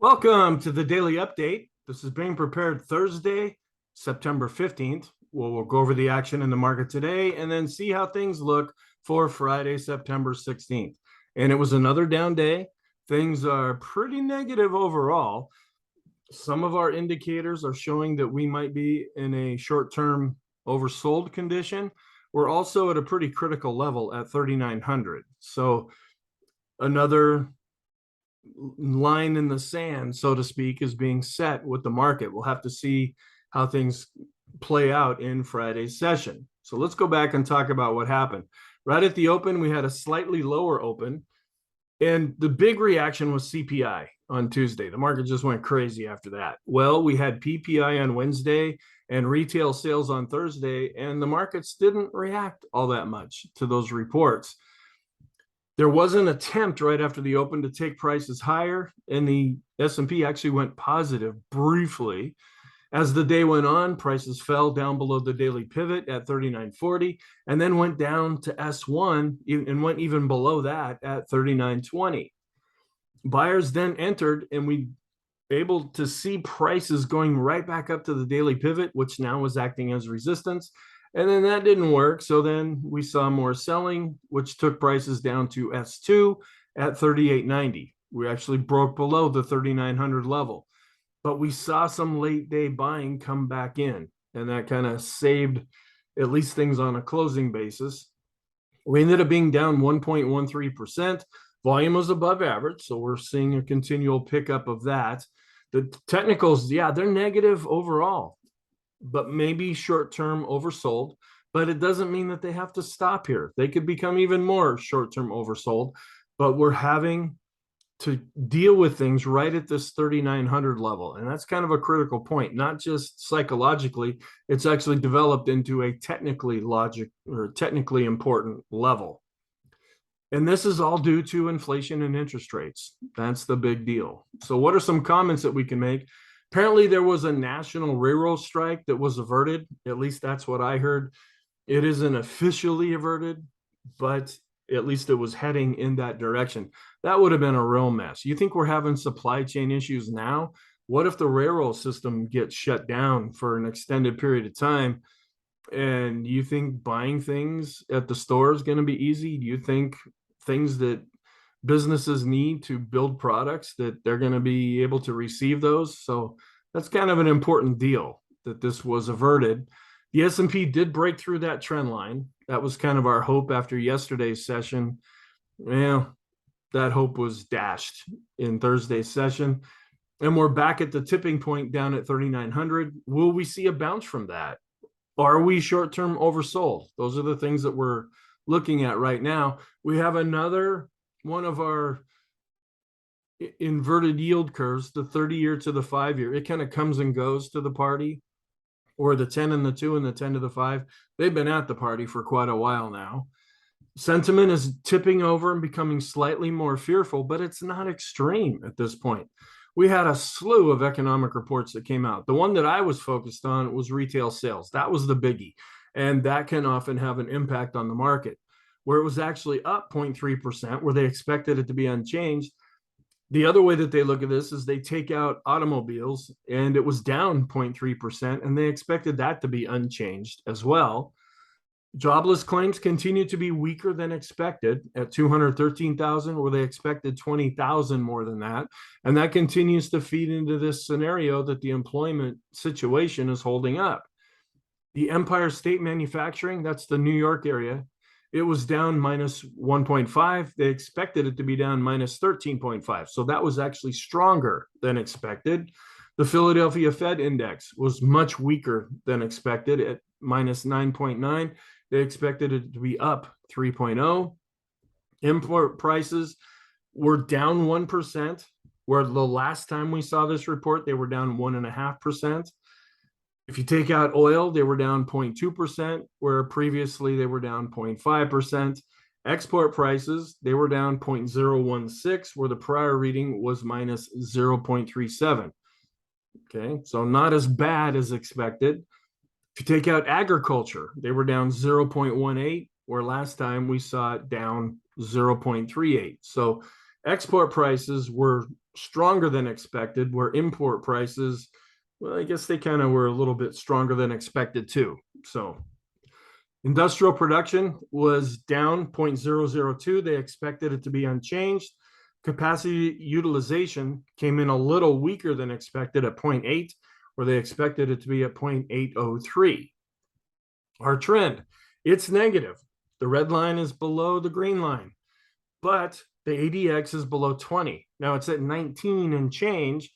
Welcome to the Daily Update. This is being prepared Thursday, September 15th. We'll go over the action in the market today and then see how things look for Friday, September 16th. And it was another down day. Things are pretty negative overall. Some of our indicators are showing that we might be in a short-term oversold condition. We're also at a pretty critical level at 3,900. So another line in the sand, so to speak, is being set with the market. We'll have to see how things play out in Friday's session. So let's go back and talk about what happened. Right at the open, we had a slightly lower open, and the big reaction was CPI on Tuesday. The market just went crazy after that. Well, we had PPI on Wednesday and retail sales on Thursday, and the markets didn't react all that much to those reports. There was an attempt right after the open to take prices higher, and the S&P actually went positive briefly. As the day went on, prices fell down below the daily pivot at 39.40 and then went down to S1 and went even below that at 39.20. Buyers then entered, and we able to see prices going right back up to the daily pivot, which now was acting as resistance. And then that didn't work. So then we saw more selling, which took prices down to S2 at 38.90. We actually broke below the 3,900 level, but we saw some late day buying come back in, and that kind of saved at least things on a closing basis. We ended up being down 1.13%. Volume was above average, so we're seeing a continual pickup of that. The technicals, yeah, they're negative overall, but maybe short-term oversold, but it doesn't mean that they have to stop here. They could become even more short-term oversold, but we're having to deal with things right at this 3,900 level. And that's kind of a critical point, not just psychologically, it's actually developed into a technically important level. And this is all due to inflation and interest rates. That's the big deal. So what are some comments that we can make? Apparently there was a national railroad strike that was averted. At least that's what I heard. It isn't officially averted, but at least it was heading in that direction. That would have been a real mess. You think we're having supply chain issues now? What if the railroad system gets shut down for an extended period of time? And you think buying things at the store is going to be easy? Do you think things that businesses need to build products, that they're going to be able to receive those? So that's kind of an important deal that this was averted. The S&P did break through that trend line. That was kind of our hope after yesterday's session. Well, that hope was dashed in Thursday's session. And we're back at the tipping point down at 3,900. Will we see a bounce from that? Are we short-term oversold? Those are the things that we're looking at right now. We have another one of our inverted yield curves, the 30-year to the 5-year. It kind of comes and goes to the party, or the 10 and the 2 and the 10 to the 5. They've been at the party for quite a while now. Sentiment is tipping over and becoming slightly more fearful, but it's not extreme at this point. We had a slew of economic reports that came out. The one that I was focused on was retail sales. That was the biggie, and that can often have an impact on the market. Where it was actually up 0.3%, where they expected it to be unchanged. The other way that they look at this is they take out automobiles, and it was down 0.3%, and they expected that to be unchanged as well. Jobless claims continue to be weaker than expected at 213,000, where they expected 20,000 more than that. And that continues to feed into this scenario that the employment situation is holding up. The Empire State Manufacturing, that's the New York area, it was down minus 1.5. They expected it to be down minus 13.5. So that was actually stronger than expected. The Philadelphia Fed Index was much weaker than expected at minus 9.9. They expected it to be up 3.0. Import prices were down 1%, where the last time we saw this report, they were down 1.5%. If you take out oil, they were down 0.2%, where previously they were down 0.5%. Export prices, they were down 0.016, where the prior reading was minus 0.37. Okay, so not as bad as expected. If you take out agriculture, they were down 0.18, where last time we saw it down 0.38. So export prices were stronger than expected, where import prices, well, I guess they kind of were a little bit stronger than expected too. So industrial production was down 0.002. They expected it to be unchanged. Capacity utilization came in a little weaker than expected at 0.8, where they expected it to be at 0.803. Our trend, it's negative. The red line is below the green line, but the ADX is below 20. Now it's at 19 and change.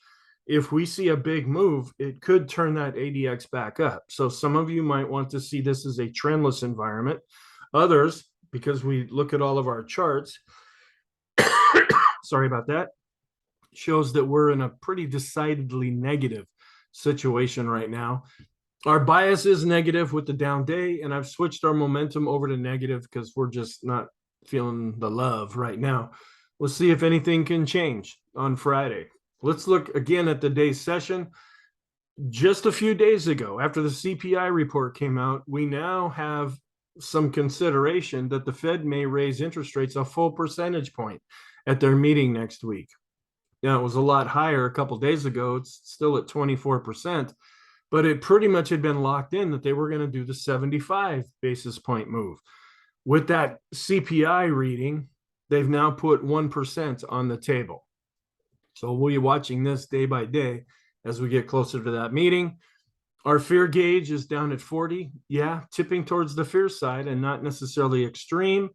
If we see a big move, it could turn that ADX back up. So some of you might want to see this as a trendless environment. Others, because we look at all of our charts, sorry about that, shows that we're in a pretty decidedly negative situation right now. Our bias is negative with the down day, and I've switched our momentum over to negative because we're just not feeling the love right now. Let's see if anything can change on Friday. Let's look again at the day's session. Just a few days ago, after the CPI report came out, we now have some consideration that the Fed may raise interest rates a full percentage point at their meeting next week. Now, it was a lot higher a couple days ago. It's still at 24%, but it pretty much had been locked in that they were going to do the 75 basis point move. With that CPI reading, they've now put 1% on the table. So we'll be watching this day by day as we get closer to that meeting. Our fear gauge is down at 40. Yeah, tipping towards the fear side and not necessarily extreme.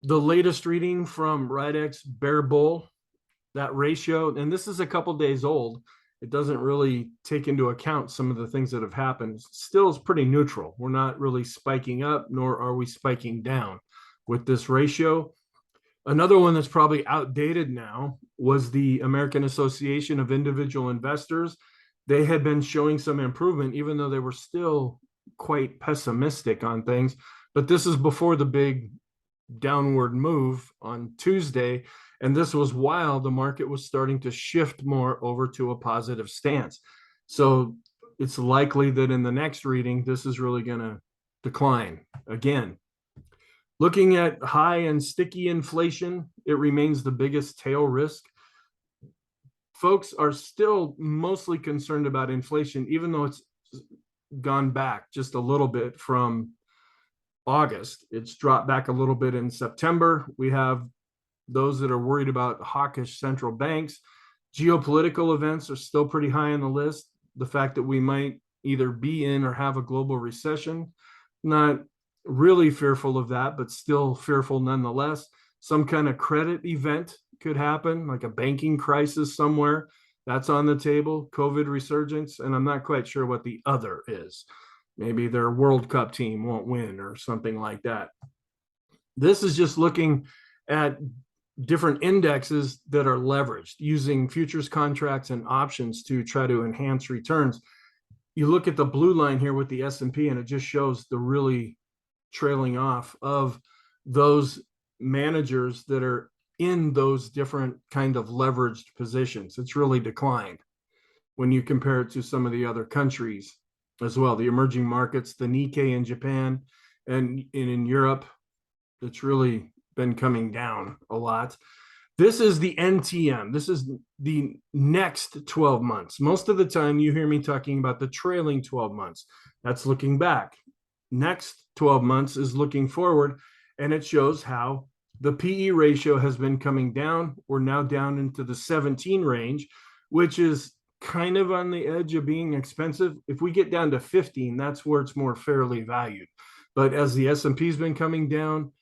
The latest reading from Ridex Bear Bull, that ratio, and this is a couple days old, it doesn't really take into account some of the things that have happened. Still is pretty neutral. We're not really spiking up, nor are we spiking down with this ratio. Another one that's probably outdated now was the American Association of Individual Investors. They had been showing some improvement, even though they were still quite pessimistic on things. But this is before the big downward move on Tuesday. And this was while the market was starting to shift more over to a positive stance. So it's likely that in the next reading, this is really going to decline again. Looking at high and sticky inflation, it remains the biggest tail risk. Folks are still mostly concerned about inflation, even though it's gone back just a little bit from August. It's dropped back a little bit in September. We have those that are worried about hawkish central banks. Geopolitical events are still pretty high on the list. The fact that we might either be in or have a global recession, not really fearful of that, but still fearful nonetheless. Some kind of credit event could happen, like a banking crisis somewhere. That's on the table. COVID resurgence, and I'm not quite sure what the other is. Maybe their World Cup team won't win or something like that. This is just looking at different indexes that are leveraged using futures contracts and options to try to enhance returns. You look at the blue line here with the S&P, and it just shows the really trailing off of those managers that are in those different kind of leveraged positions. It's really declined when you compare it to some of the other countries as well. The emerging markets, the Nikkei in Japan and in Europe, it's really been coming down a lot. This is the NTM. This is the next 12 months. Most of the time you hear me talking about the trailing 12 months. That's looking back. Next 12 months is looking forward, and it shows how the PE ratio has been coming down. We're now down into the 17 range, which is kind of on the edge of being expensive. If we get down to 15, that's where it's more fairly valued. But as the S&P has been coming down,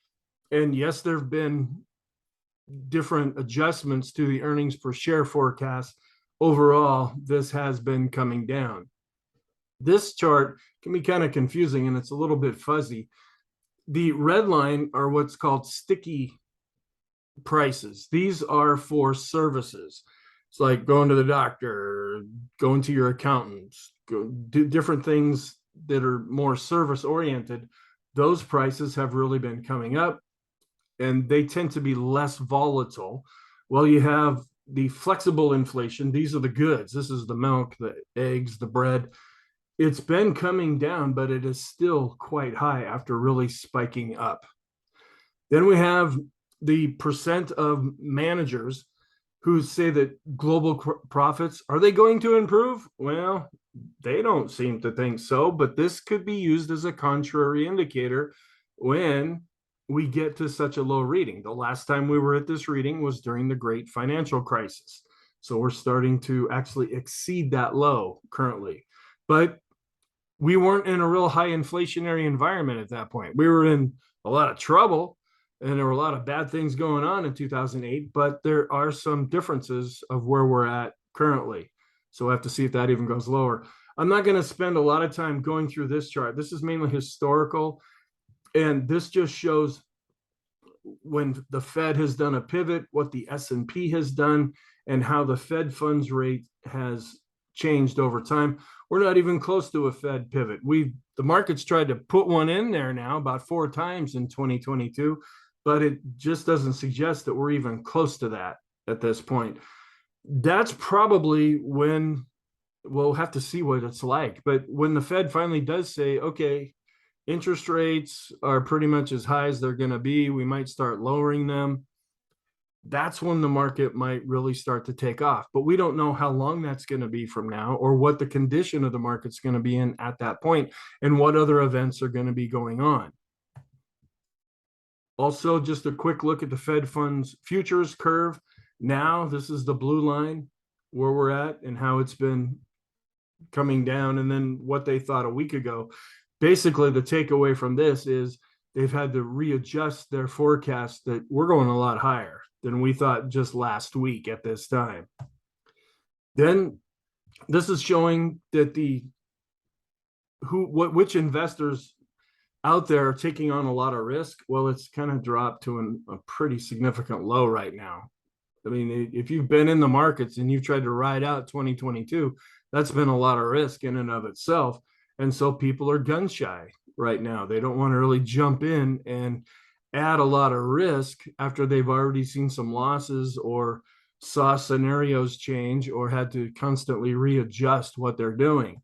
and yes, there have been different adjustments to the earnings per share forecast, overall, this has been coming down. This chart can be kind of confusing, and it's a little bit fuzzy. The red line are what's called sticky prices. These are for services. It's like going to the doctor, going to your accountant, do different things that are more service oriented. Those prices have really been coming up, and they tend to be less volatile. Well, you have the flexible inflation. These are the goods. This is the milk, the eggs, the bread. It's been coming down, but it is still quite high after really spiking up. Then we have the percent of managers who say that global profits, are they going to improve? Well, they don't seem to think so, but this could be used as a contrary indicator when we get to such a low reading. The last time we were at this reading was during the great financial crisis. So we're starting to actually exceed that low currently. But we weren't in a real high inflationary environment at that point. We were in a lot of trouble and there were a lot of bad things going on in 2008, but there are some differences of where we're at currently. So we'll have to see if that even goes lower. I'm not going to spend a lot of time going through this chart. This is mainly historical, and this just shows when the Fed has done a pivot, what the S&P has done, and how the Fed funds rate has changed over time. We're not even close to a Fed pivot. The market's tried to put one in there now about 4 times in 2022, but it just doesn't suggest that we're even close to that at this point. That's probably when we'll have to see what it's like. But when the Fed finally does say, okay, interest rates are pretty much as high as they're going to be, we might start lowering them. That's when the market might really start to take off. But we don't know how long that's going to be from now, or what the condition of the market's going to be in at that point, and what other events are going to be going on. Also, just a quick look at the Fed funds futures curve. Now, this is the blue line where we're at and how it's been coming down, and then what they thought a week ago. Basically, the takeaway from this is they've had to readjust their forecast that we're going a lot higher than we thought just last week at this time. Then this is showing that which investors out there are taking on a lot of risk. Well, it's kind of dropped to a pretty significant low right now. I mean, if you've been in the markets and you've tried to ride out 2022, that's been a lot of risk in and of itself. And so people are gun shy right now. They don't want to really jump in and add a lot of risk after they've already seen some losses or saw scenarios change or had to constantly readjust what they're doing.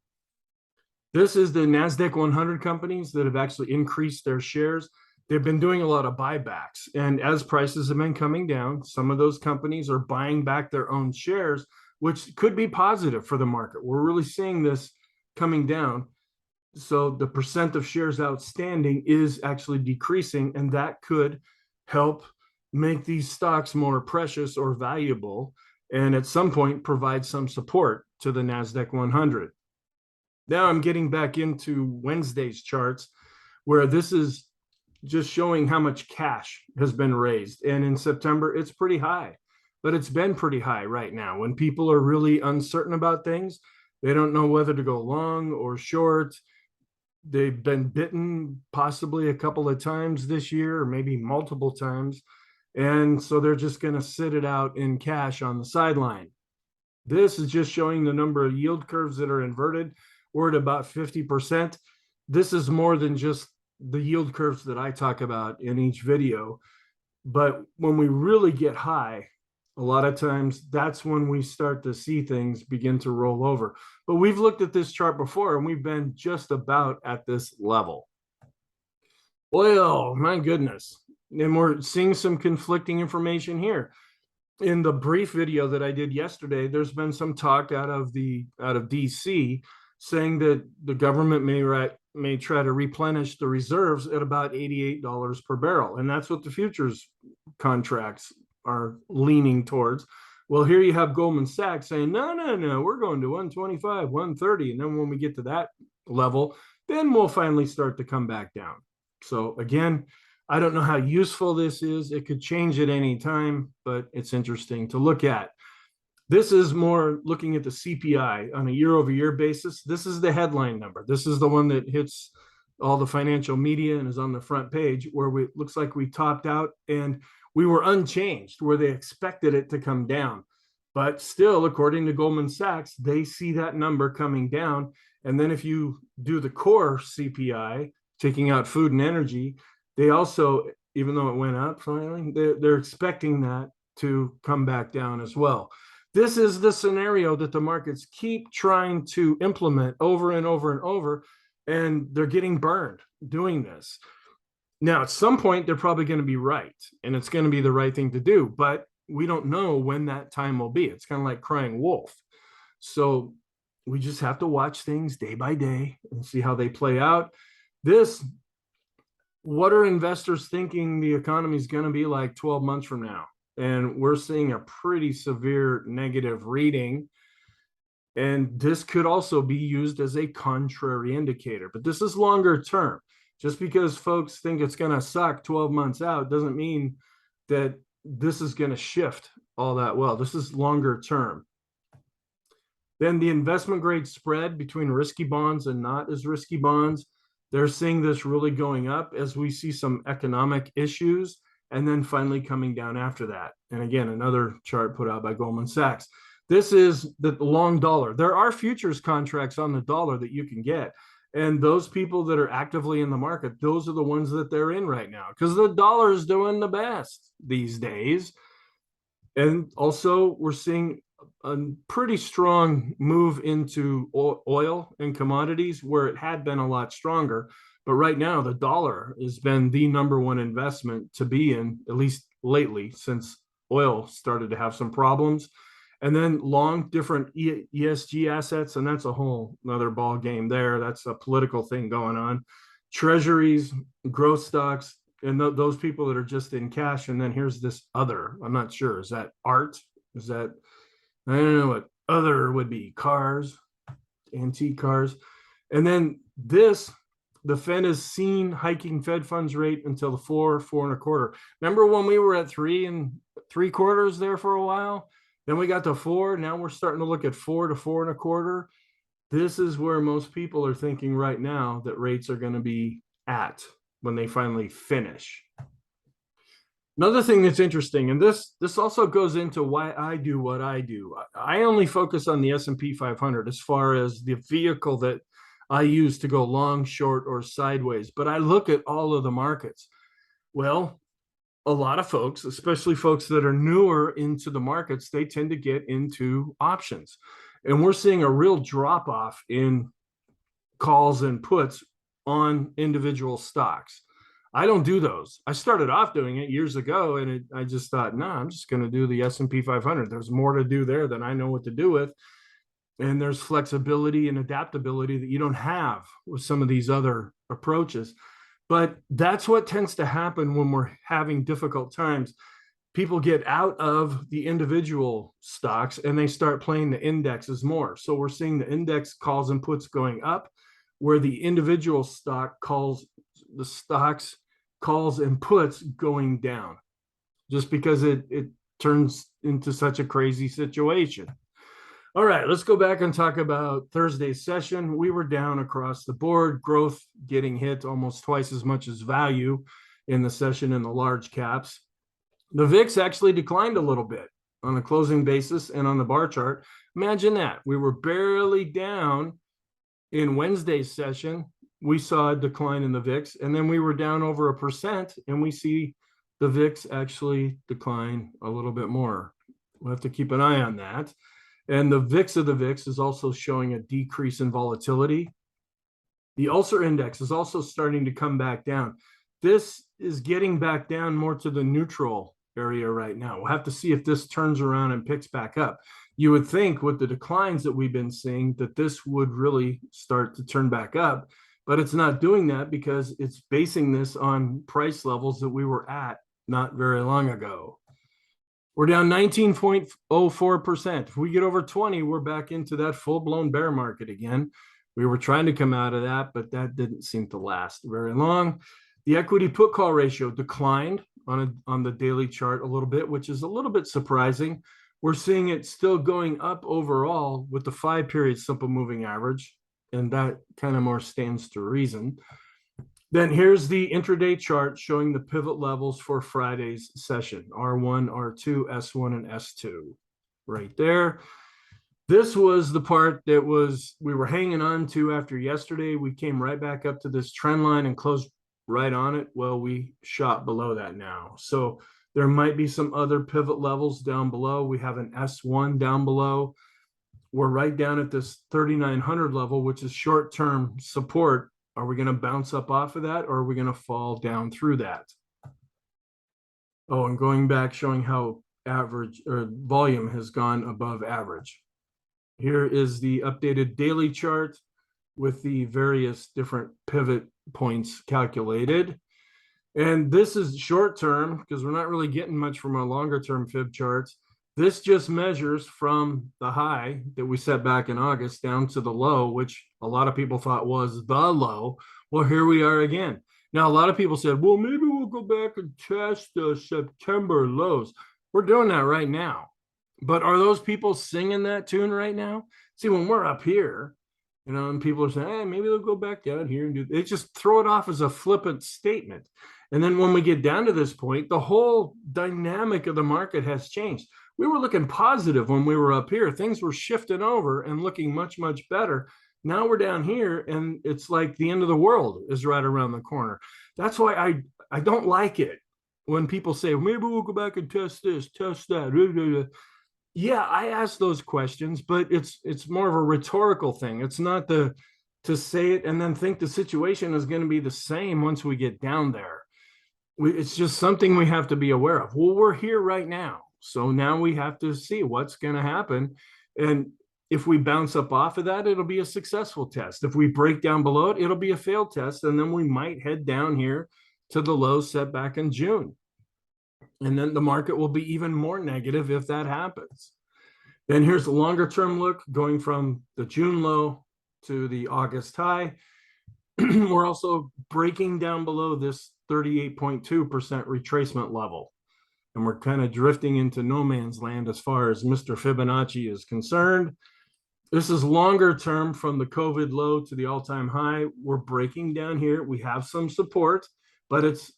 This is the NASDAQ 100 companies that have actually increased their shares. They've been doing a lot of buybacks. And as prices have been coming down, some of those companies are buying back their own shares, which could be positive for the market. We're really seeing this coming down. So the percent of shares outstanding is actually decreasing, and that could help make these stocks more precious or valuable, and at some point provide some support to the NASDAQ 100. Now I'm getting back into Wednesday's charts, where this is just showing how much cash has been raised. And in September, it's pretty high, but it's been pretty high right now. When people are really uncertain about things, they don't know whether to go long or short. They've been bitten possibly a couple of times this year, or maybe multiple times. And so they're just going to sit it out in cash on the sideline. This is just showing the number of yield curves that are inverted. We're at about 50%. This is more than just the yield curves that I talk about in each video. But when we really get high, a lot of times that's when we start to see things begin to roll over. But we've looked at this chart before, and we've been just about at this level. Oil, my goodness. And we're seeing some conflicting information here. In the brief video that I did yesterday, there's been some talk out of DC saying that the government may try to replenish the reserves at about $88 per barrel. And that's what the futures contracts are leaning towards. Well, here you have Goldman Sachs saying, no, we're going to 125, 130. And then when we get to that level, then we'll finally start to come back down. So again, I don't know how useful this is. It could change at any time, but it's interesting to look at. This is more looking at the CPI on a year-over-year basis. This is the headline number. This is the one that hits all the financial media and is on the front page, where it looks like we topped out and we were unchanged, where they expected it to come down. But still, according to Goldman Sachs, they see that number coming down. And then if you do the core CPI, taking out food and energy, they also, even though it went up finally, they're expecting that to come back down as well. This is the scenario that the markets keep trying to implement over and over and over, and they're getting burned doing this. Now, at some point, they're probably going to be right, and it's going to be the right thing to do. But we don't know when that time will be. It's kind of like crying wolf. So we just have to watch things day by day and see how they play out. What are investors thinking the economy is going to be like 12 months from now? And we're seeing a pretty severe negative reading. And this could also be used as a contrary indicator, but this is longer term. Just because folks think it's going to suck 12 months out doesn't mean that this is going to shift all that well. This is longer term. Then the investment grade spread between risky bonds and not as risky bonds, they're seeing this really going up as we see some economic issues and then finally coming down after that. And again, another chart put out by Goldman Sachs. This is the long dollar. There are futures contracts on the dollar that you can get. And those people that are actively in the market, those are the ones that they're in right now because the dollar is doing the best these days. And also we're seeing a pretty strong move into oil and commodities where it had been a lot stronger. But right now, the dollar has been the number one investment to be in, at least lately, since oil started to have some problems. And then long different ESG assets, and that's a whole another ball game there. That's a political thing going on. Treasuries, growth stocks, and those people that are just in cash. And then here's this other. I'm not sure. Is that art? Is that, I don't know what other would be. Cars, antique cars. And then this, the Fed has seen hiking Fed funds rate until the 4.25. Remember when we were at 3.75 there for a while? Then we got to 4. Now we're starting to look at 4 to 4.25. This is where most people are thinking right now that rates are going to be at when they finally finish. Another thing that's interesting, and this also goes into why I do what I do. I only focus on the S&P 500 as far as the vehicle that I use to go long, short, or sideways. But I look at all of the markets. Well, a lot of folks, especially folks that are newer into the markets, they tend to get into options. And we're seeing a real drop off in calls and puts on individual stocks. I don't do those. I started off doing it years ago, and I just thought, no, I'm just going to do the S&P 500. There's more to do there than I know what to do with. And there's flexibility and adaptability that you don't have with some of these other approaches. But that's what tends to happen when we're having difficult times. People get out of the individual stocks and they start playing the indexes more. So we're seeing the index calls and puts going up, where the individual stock calls, the stocks calls and puts going down, just because it turns into such a crazy situation. All right, let's go back and talk about Thursday's session. We were down across the board, growth getting hit almost twice as much as value in the session in the large caps. The VIX actually declined a little bit on a closing basis and on the bar chart. Imagine that. We were barely down in Wednesday's session. We saw a decline in the VIX, and then we were down over 1%, and we see the VIX actually decline a little bit more. We'll have to keep an eye on that. And the VIX of the VIX is also showing a decrease in volatility. The Ulcer Index is also starting to come back down. This is getting back down more to the neutral area right now. We'll have to see if this turns around and picks back up. You would think with the declines that we've been seeing that this would really start to turn back up, but it's not doing that because it's basing this on price levels that we were at not very long ago. We're down 19.04%. If we get over 20, we're back into that full-blown bear market again. We were trying to come out of that, but that didn't seem to last very long. The equity put call ratio declined on the daily chart a little bit, which is a little bit surprising. We're seeing it still going up overall with the 5-period simple moving average, and that kind of more stands to reason. Then here's the intraday chart showing the pivot levels for Friday's session, R1, R2, S1, and S2 right there. This was the part that we were hanging on to after yesterday. We came right back up to this trend line and closed right on it. Well, we shot below that now. So there might be some other pivot levels down below. We have an S1 down below. We're right down at this 3,900 level, which is short-term support. Are we going to bounce up off of that, or are we going to fall down through that? Oh, and going back, showing how average or volume has gone above average. Here is the updated daily chart with the various different pivot points calculated. And this is short term because we're not really getting much from our longer term fib charts. This just measures from the high that we set back in August down to the low, which a lot of people thought was the low. Well, here we are again. Now, a lot of people said, well, maybe we'll go back and test the September lows. We're doing that right now. But are those people singing that tune right now? See, when we're up here, you know, and people are saying, hey, maybe they'll go back down here and do, they just throw it off as a flippant statement. And then when we get down to this point, the whole dynamic of the market has changed. We were looking positive when we were up here. Things were shifting over and looking much, much better. Now we're down here and it's like the end of the world is right around the corner. That's why I don't like it when people say, maybe we'll go back and test this, test that. Yeah, I ask those questions, but it's more of a rhetorical thing. It's not to say it and then think the situation is going to be the same once we get down there. It's just something we have to be aware of. Well, we're here right now. So now we have to see what's going to happen. And if we bounce up off of that, it'll be a successful test. If we break down below it, it'll be a failed test. And then we might head down here to the low set back in June. And then the market will be even more negative if that happens. Then here's the longer term look going from the June low to the August high. We're also breaking down below this 38.2% retracement level. And we're kind of drifting into no man's land as far as Mr. Fibonacci is concerned. This is longer term from the COVID low to the all-time high. We're breaking down here. We have some support, but it's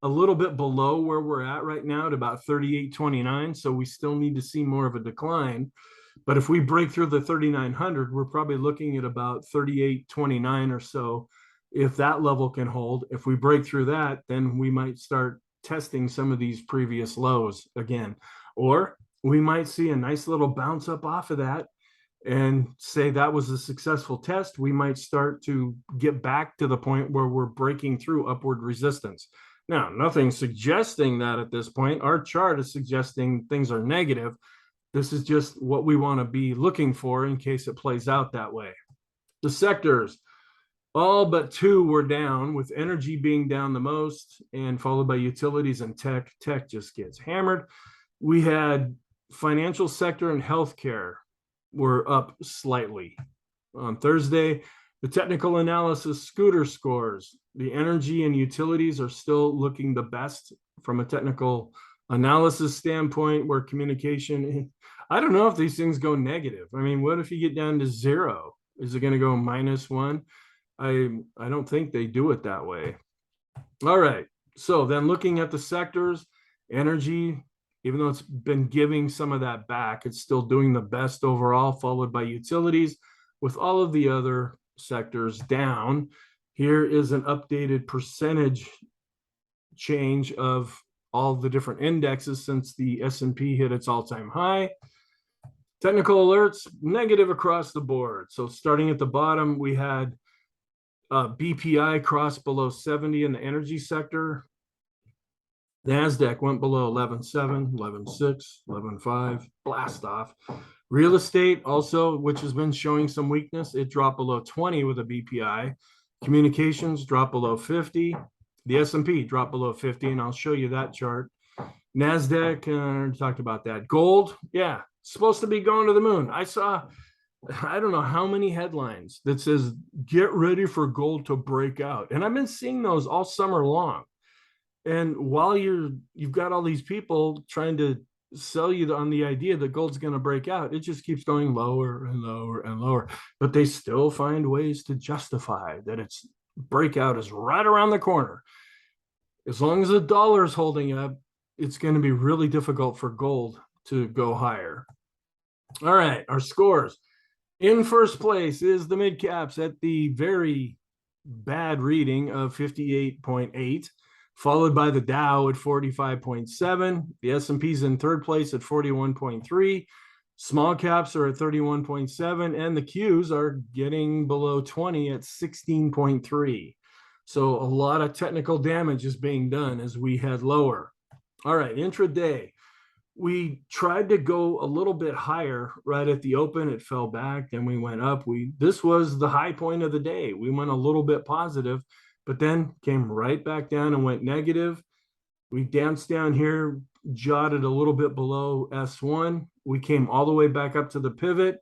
a little bit below where we're at right now at about 38.29. So we still need to see more of a decline. But if we break through the 3,900, we're probably looking at about 38.29 or so. If that level can hold, if we break through that, then we might start testing some of these previous lows again. Or we might see a nice little bounce up off of that and say that was a successful test. We might start to get back to the point where we're breaking through upward resistance. Now, nothing suggesting that at this point. Our chart is suggesting things are negative. This is just what we want to be looking for in case it plays out that way. The sectors, all but two were down, with energy being down the most and followed by utilities and tech. Tech just gets hammered. We had financial sector and healthcare were up slightly. On Thursday, the technical analysis scooter scores, the energy and utilities are still looking the best from a technical analysis standpoint, where communication, I don't know if these things go negative. I mean, what if you get down to zero? Is it going to go -1? I don't think they do it that way. All right. So then looking at the sectors, energy, even though it's been giving some of that back, it's still doing the best overall, followed by utilities, with all of the other sectors down. Here is an updated percentage change of all the different indexes since the S&P hit its all-time high. Technical alerts, negative across the board. So starting at the bottom, we had BPI crossed below 70 in the energy sector. NASDAQ went below 11.7, 11.6, 11.5, blast off. Real estate also, which has been showing some weakness, it dropped below 20 with a BPI. Communications dropped below 50. The S&P dropped below 50, and I'll show you that chart. NASDAQ, talked about that. Gold, yeah, supposed to be going to the moon. I don't know how many headlines that says, get ready for gold to break out. And I've been seeing those all summer long. And while you've got all these people trying to sell you on the idea that gold's going to break out, it just keeps going lower and lower and lower. But they still find ways to justify that its breakout is right around the corner. As long as the dollar is holding up, it's going to be really difficult for gold to go higher. All right, our scores. In first place is the mid caps at the very bad reading of 58.8, followed by the Dow at 45.7. The S&P's in third place at 41.3. Small caps are at 31.7, and the Qs are getting below 20 at 16.3. So a lot of technical damage is being done as we head lower. All right, intraday. We tried to go a little bit higher right at the open. It fell back, then we went up. This was the high point of the day. We went a little bit positive, but then came right back down and went negative. We danced down here, jotted a little bit below S1. We came all the way back up to the pivot.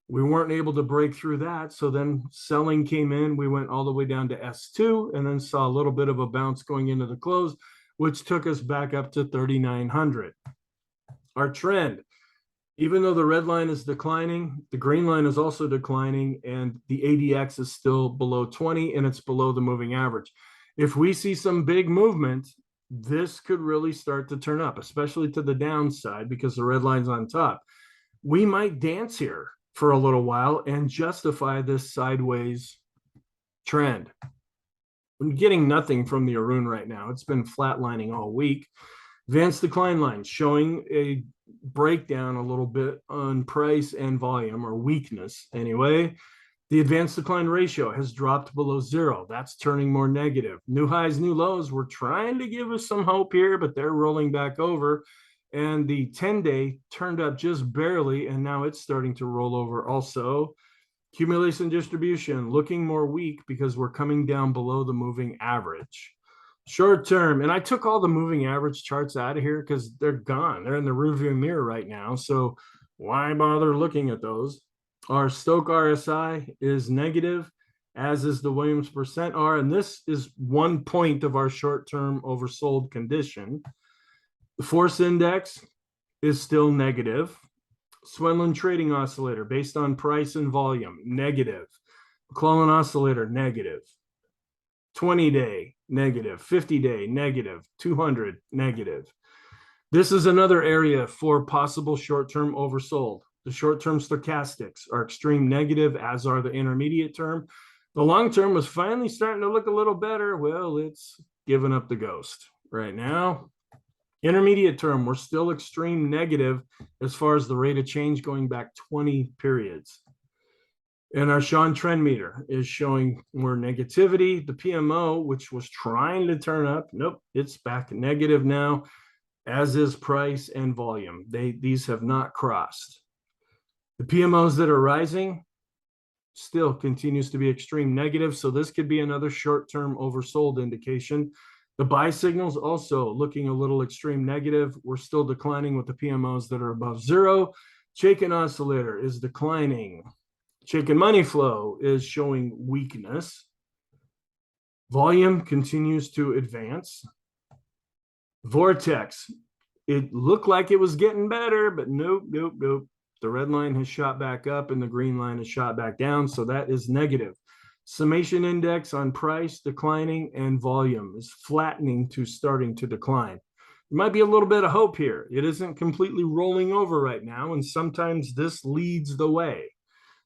We weren't able to break through that. So then selling came in. We went all the way down to S2 and then saw a little bit of a bounce going into the close, which took us back up to 3,900. Our trend, even though the red line is declining, the green line is also declining, and the ADX is still below 20 and it's below the moving average. If we see some big movement, this could really start to turn up, especially to the downside because the red line's on top. We might dance here for a little while and justify this sideways trend. I'm getting nothing from the Arun right now. It's been flatlining all week. Advanced decline line showing a breakdown a little bit on price and volume, or weakness anyway. The advanced decline ratio has dropped below 0. That's turning more negative. New highs, new lows. We're trying to give us some hope here, but they're rolling back over. And the 10-day turned up just barely, and now it's starting to roll over also. Accumulation distribution looking more weak because we're coming down below the moving average. Short term, and I took all the moving average charts out of here because they're gone. They're in the rearview mirror right now. So why bother looking at those? Our Stoke RSI is negative, as is the Williams percent R, and this is 1 point of our short-term oversold condition. The force index is still negative. Swinland trading oscillator based on price and volume, negative. McClellan oscillator, negative. 20-day, negative. 50-day, negative. 200, negative. This is another area for possible short-term oversold. The short-term stochastics are extreme negative, as are the intermediate term. The long-term was finally starting to look a little better. Well, it's giving up the ghost right now. Intermediate term, we're still extreme negative as far as the rate of change going back 20 periods. And our Sean trend meter is showing more negativity. The PMO, which was trying to turn up, nope, it's back negative now, as is price and volume. These have not crossed. The PMOs that are rising still continues to be extreme negative. So this could be another short-term oversold indication. The buy signals also looking a little extreme negative. We're still declining with the PMOs that are above 0. Chaikin oscillator is declining. Chaikin money flow is showing weakness. Volume continues to advance. Vortex, it looked like it was getting better, but nope. The red line has shot back up and the green line has shot back down. So that is negative. Summation index on price declining, and volume is flattening to starting to decline. There might be a little bit of hope here. It isn't completely rolling over right now, and sometimes this leads the way.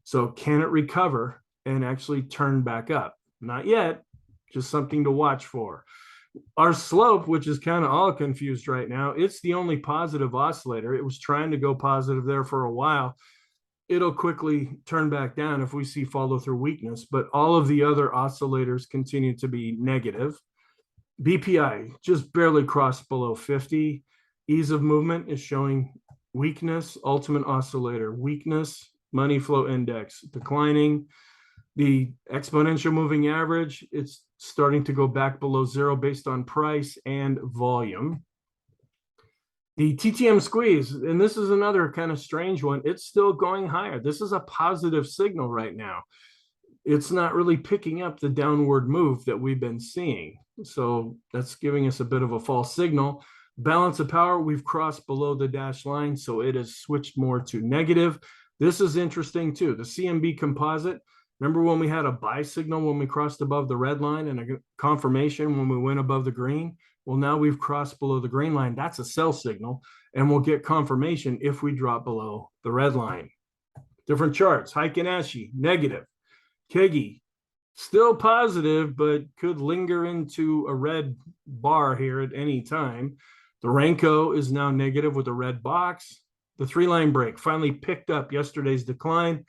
So can it recover and actually turn back up? Not yet, just something to watch for. Our slope, which is kind of all confused right now, it's the only positive oscillator. It was trying to go positive there for a while. It'll quickly turn back down if we see follow through weakness, but all of the other oscillators continue to be negative. BPI just barely crossed below 50. Ease of movement is showing weakness. Ultimate oscillator, weakness. Money flow index declining. The exponential moving average, it's starting to go back below 0 based on price and volume. The Ttm squeeze, and this is another kind of strange one, it's still going higher. This is a positive signal right now. It's not really picking up the downward move that we've been seeing. So that's giving us a bit of a false signal. Balance of power, we've crossed below the dashed line, so it has switched more to negative. This is interesting too. The CMB composite, remember when we had a buy signal when we crossed above the red line and a confirmation when we went above the green? Well, now we've crossed below the green line. That's a sell signal, and we'll get confirmation if we drop below the red line. Different charts. Heiken Ashi, negative. Kegi, still positive, but could linger into a red bar here at any time. The Renko is now negative with a red box. The 3-line break finally picked up yesterday's decline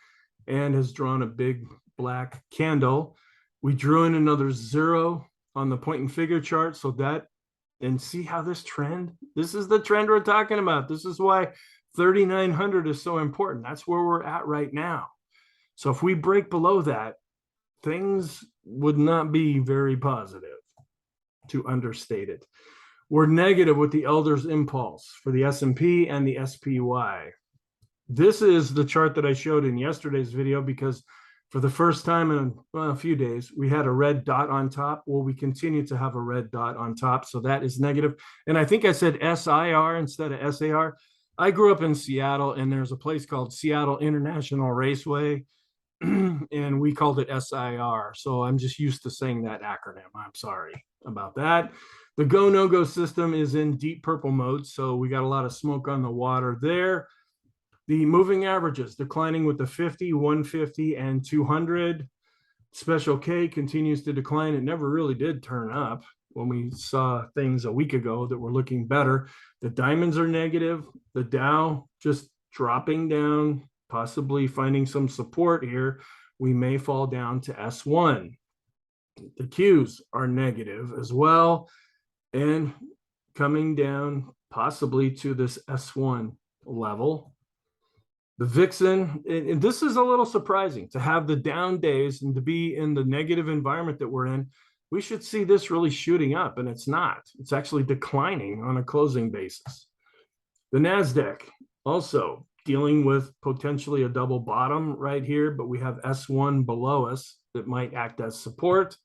and has drawn a big black candle. We drew in another 0 on the point and figure chart, so that And see how this this is the trend we're talking about. This is why 3,900 is so important. That's where we're at right now. So if we break below that, things would not be very positive, to understate it. We're negative with the Elder's Impulse for the S&P and the SPY. This is the chart that I showed in yesterday's video because for the first time in a few days, we had a red dot on top. Well, we continue to have a red dot on top, so that is negative. And I think I said SIR instead of SAR. I grew up in Seattle, and there's a place called Seattle International Raceway, and we called it SIR. So I'm just used to saying that acronym. I'm sorry about that. The go, no go system is in deep purple mode. So we got a lot of smoke on the water there. The moving averages declining with the 50, 150, and 200. Special K continues to decline. It never really did turn up when we saw things a week ago that were looking better. The diamonds are negative. The Dow just dropping down, possibly finding some support here. We may fall down to S1. The Qs are negative as well, and coming down possibly to this S1 level. The Vixen, and this is a little surprising to have the down days and to be in the negative environment that we're in. We should see this really shooting up, and it's not. It's actually declining on a closing basis. The NASDAQ also dealing with potentially a double bottom right here, but we have S1 below us that might act as support.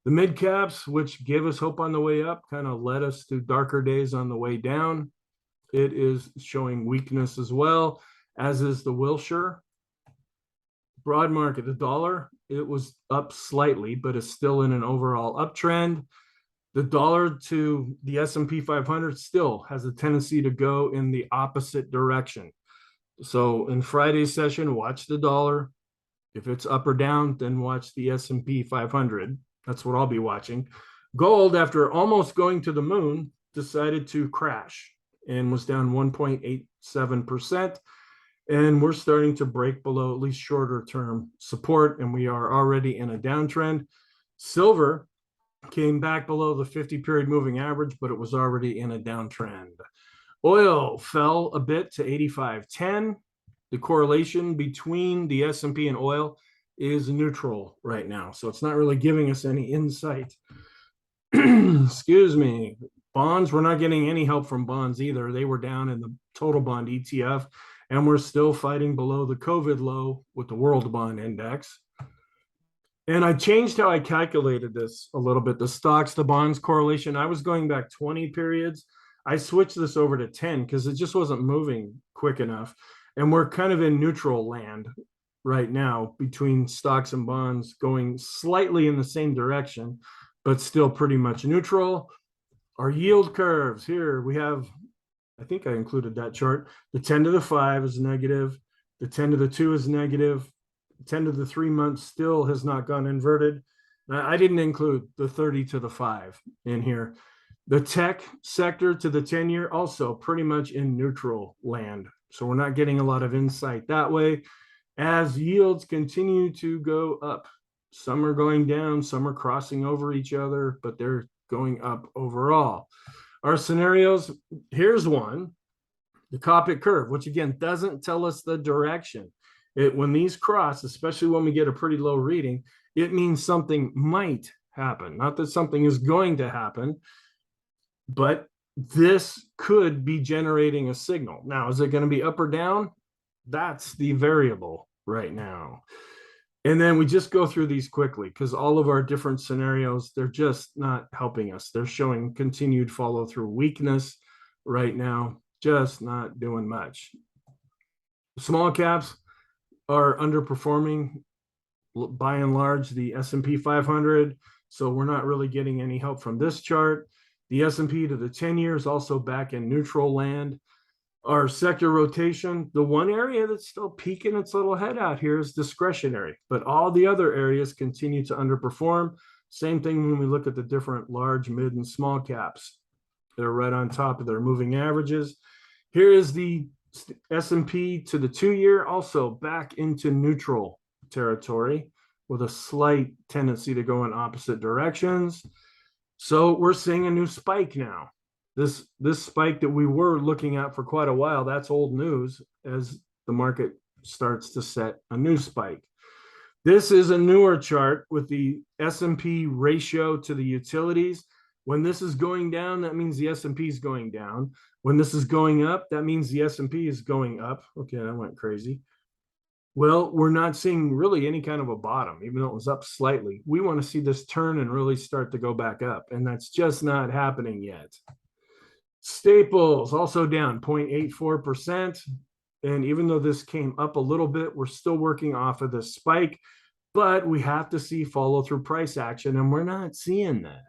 The mid caps, which gave us hope on the way up, kind of led us to darker days on the way down. It is showing weakness as well, as is the Wilshire. Broad market, the dollar, it was up slightly, but is still in an overall uptrend. The dollar to the S&P 500 still has a tendency to go in the opposite direction. So in Friday's session, watch the dollar. If it's up or down, then watch the S&P 500. That's what I'll be watching. Gold, after almost going to the moon, decided to crash and was down 1.87%. And we're starting to break below at least shorter term support, and we are already in a downtrend. Silver came back below the 50-period moving average, but it was already in a downtrend. Oil fell a bit to 85.10. The correlation between the S&P and oil is neutral right now, so it's not really giving us any insight. Excuse me. Bonds, we're not getting any help from bonds either. They were down in the total bond ETF, and we're still fighting below the COVID low with the world bond index. And I changed how I calculated this a little bit. The stocks to bonds correlation, I was going back 20 periods. I switched this over to 10 because it just wasn't moving quick enough. And we're kind of in neutral land right now between stocks and bonds, going slightly in the same direction, but still pretty much neutral. Our yield curves here, we have, I think I included that chart. The 10 to the 5 is negative. The 10 to the 2 is negative. 10 to the 3 months still has not gone inverted. I didn't include the 30 to the 5 in here. The tech sector to the 10-year also pretty much in neutral land. So we're not getting a lot of insight that way as yields continue to go up. Some are going down, some are crossing over each other, but they're going up overall. Our scenarios, here's one, the Copic curve, which again doesn't tell us the direction. When these cross, especially when we get a pretty low reading, it means something might happen. Not that something is going to happen, but this could be generating a signal. Now, is it going to be up or down? That's the variable right now. And then we just go through these quickly because all of our different scenarios, they're just not helping us. They're showing continued follow through weakness right now, just not doing much. Small caps are underperforming by and large the S&P 500. So we're not really getting any help from this chart. The S&P to the 10-year is also back in neutral land. Our sector rotation, the one area that's still peeking its little head out here is discretionary, but all the other areas continue to underperform. Same thing when we look at the different large, mid, and small caps. They're right on top of their moving averages. Here is the S&P to the 2-year, also back into neutral territory with a slight tendency to go in opposite directions. So we're seeing a new spike now. This spike that we were looking at for quite a while, that's old news as the market starts to set a new spike. This is a newer chart with the S&P ratio to the utilities. When this is going down, that means the S&P is going down. When this is going up, that means the S&P is going up. Okay, that went crazy. Well, we're not seeing really any kind of a bottom, even though it was up slightly. We want to see this turn and really start to go back up, and that's just not happening yet. Staples also down 0.84%. And even though this came up a little bit, we're still working off of this spike, but we have to see follow through price action, and we're not seeing that.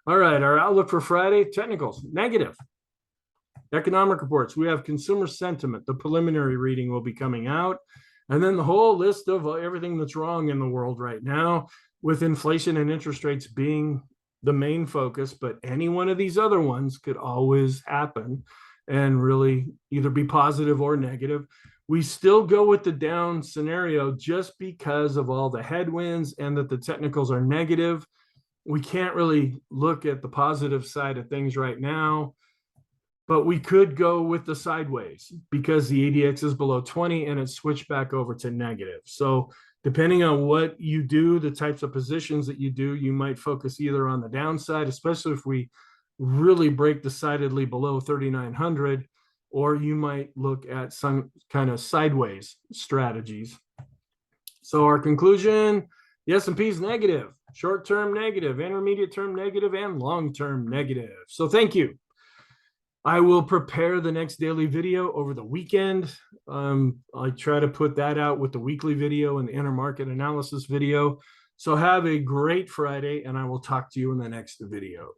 All right, our outlook for Friday, technicals, negative. Economic reports, we have consumer sentiment. The preliminary reading will be coming out. And then the whole list of everything that's wrong in the world right now, with inflation and interest rates being the main focus, but any one of these other ones could always happen and really either be positive or negative. We still go with the down scenario just because of all the headwinds and that the technicals are negative. We can't really look at the positive side of things right now, but we could go with the sideways because the ADX is below 20 and it's switched back over to negative. So depending on what you do, the types of positions that you do, you might focus either on the downside, especially if we really break decidedly below 3,900, or you might look at some kind of sideways strategies. So our conclusion, the S&P is negative, short-term negative, intermediate-term negative, and long-term negative. So thank you. I will prepare the next daily video over the weekend. I try to put that out with the weekly video and the intermarket analysis video. So have a great Friday, and I will talk to you in the next video.